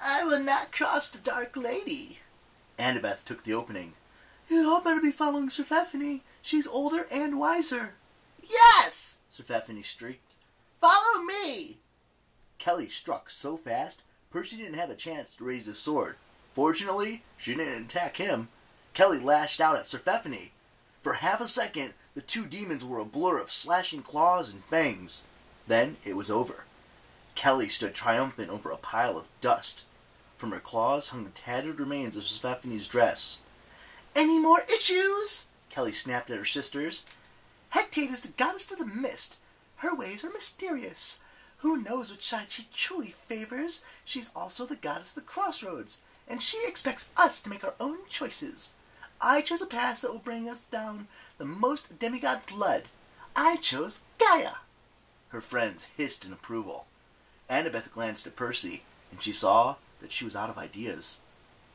I will not cross the Dark Lady. Annabeth took the opening. You'd all better be following Sir Pfeffany. She's older and wiser. Yes! Sir Pfeffany shrieked. Follow me! Kelly struck so fast, Percy didn't have a chance to raise his sword. Fortunately, she didn't attack him. Kelly lashed out at Sir Pfeffany. For half a second, the two demons were a blur of slashing claws and fangs. Then it was over. Kelly stood triumphant over a pile of dust. From her claws hung the tattered remains of Sir Pfeffany's dress. Any more issues? Kelly snapped at her sisters. Hecate is the goddess of the mist. Her ways are mysterious. Who knows which side she truly favors? She's also the goddess of the crossroads, and she expects us to make our own choices. I chose a path that will bring us down the most demigod blood. I chose Gaia. Her friends hissed in approval. Annabeth glanced at Percy, and she saw that she was out of ideas.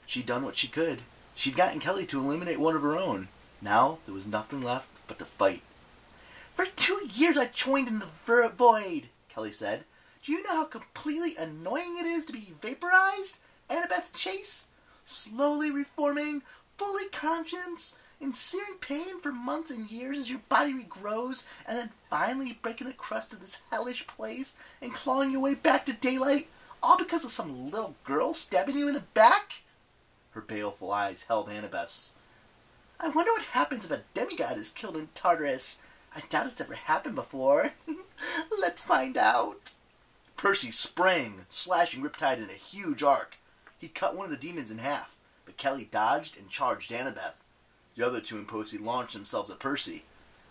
She'd done what she could. She'd gotten Kelly to eliminate one of her own. Now there was nothing left but to fight. For 2 years I joined in the void, Kelly said. Do you know how completely annoying it is to be vaporized, Annabeth Chase? Slowly reforming, fully conscious, in searing pain for months and years as your body regrows, and then finally breaking the crust of this hellish place and clawing your way back to daylight, all because of some little girl stabbing you in the back? Her baleful eyes held Annabeth's. I wonder what happens if a demigod is killed in Tartarus. I doubt it's ever happened before. Let's find out. Percy sprang, slashing Riptide in a huge arc. He cut one of the demons in half, but Kelly dodged and charged Annabeth. The other two Imposi launched themselves at Percy.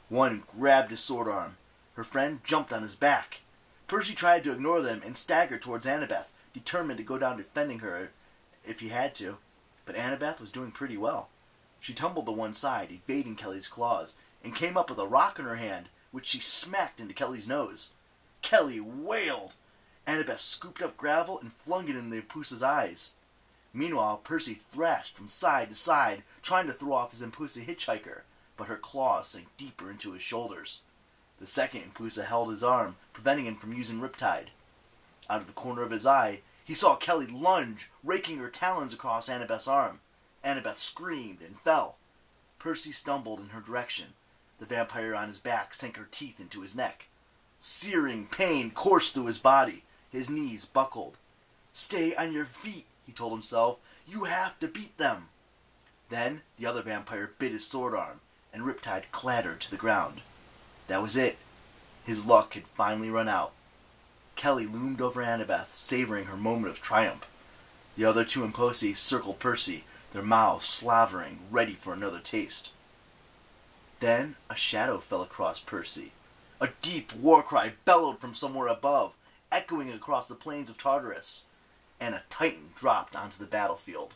One grabbed his sword arm. Her friend jumped on his back. Percy tried to ignore them and staggered towards Annabeth, determined to go down defending her if he had to. But Annabeth was doing pretty well. She tumbled to one side, evading Kelly's claws, and came up with a rock in her hand, which she smacked into Kelly's nose. Kelly wailed. Annabeth scooped up gravel and flung it in the Impusa's eyes. Meanwhile, Percy thrashed from side to side, trying to throw off his Impusa hitchhiker, but her claws sank deeper into his shoulders. The second Impusa held his arm, preventing him from using Riptide. Out of the corner of his eye, he saw Kelly lunge, raking her talons across Annabeth's arm. Annabeth screamed and fell. Percy stumbled in her direction. The vampire on his back sank her teeth into his neck. Searing pain coursed through his body. His knees buckled. Stay on your feet, he told himself. You have to beat them. Then the other vampire bit his sword arm, and Riptide clattered to the ground. That was it. His luck had finally run out. Kelly loomed over Annabeth, savoring her moment of triumph. The other two Imposi circled Percy, their mouths slavering, ready for another taste. Then a shadow fell across Percy. A deep war cry bellowed from somewhere above, echoing across the plains of Tartarus, and a titan dropped onto the battlefield.